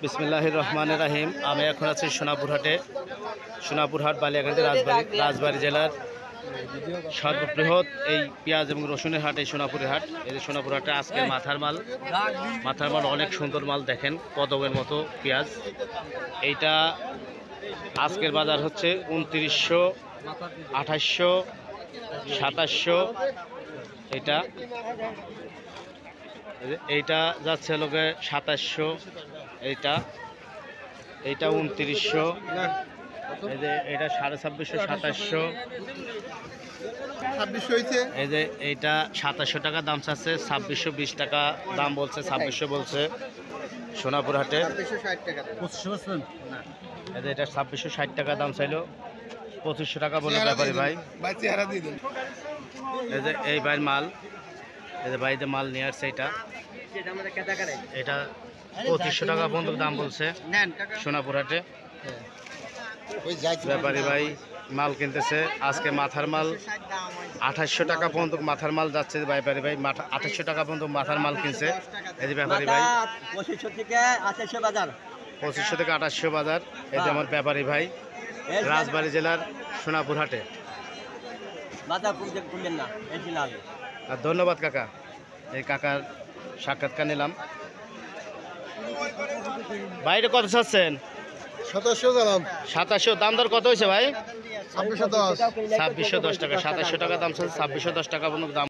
বিসমিল্লাহির রহমানির রহিম। আমি এখন আছি সোনাপুরহাটে। সোনাপুরহাট বালিয়াকান্দি রাজবাড়ী জেলার সর্ববৃহৎ এই পেঁয়াজ এবং রসুনের হাট এই সোনাপুরের হাট। এই যে সোনাপুরহাটে আজকে মাথার মাল অনেক সুন্দর মাল, দেখেন কদমের মতো পেঁয়াজ। এইটা আজকের বাজার হচ্ছে 2900, 2800, 2700। এইটা যাচ্ছে লোকে 2700, এইটা 2900, এই যে এইটা 2650, 2700, এই যে এইটা 2700 টাকা দাম চাচ্ছে, 2620 টাকা দাম বলছে, 2600 বলছে সোনাপুরহাটে। এই যে এটা 2660 টাকা দাম চাইলো, 2500 টাকা বলে ব্যাপারী ভাই। এই যে এই ভাইয়ের মাল, এই যে ভাইদের মাল নিয়ে আসছে। এটা 2500 টাকা পর্যন্ত দাম বলছে সোনাপুরহাটে। ব্যাপারী ভাই মাল কিনতেছে। আজকে মাথার মাল 2800 টাকা পর্যন্ত মাথার মাল যাচ্ছে। ব্যাপারী ভাই 2800 টাকা পর্যন্ত মাথার মাল কিনছে। এই যে ব্যাপারী ভাই 2500 থেকে 2800 বাজার। এই যে আমার ব্যাপারী ভাই রাজবাড়ী জেলার সোনাপুরহাটে। আর ধন্যবাদ কাকা, এই কাকার সাক্ষাৎকার নিলাম। বাইরে কত চাচ্ছেন? 2700। দাম দর কত হয়েছে ভাই? 2610 টাকা। 2710 টাকা, 2700 টাকা দাম চাচ্ছে, 2610 টাকা পর্যন্ত দাম।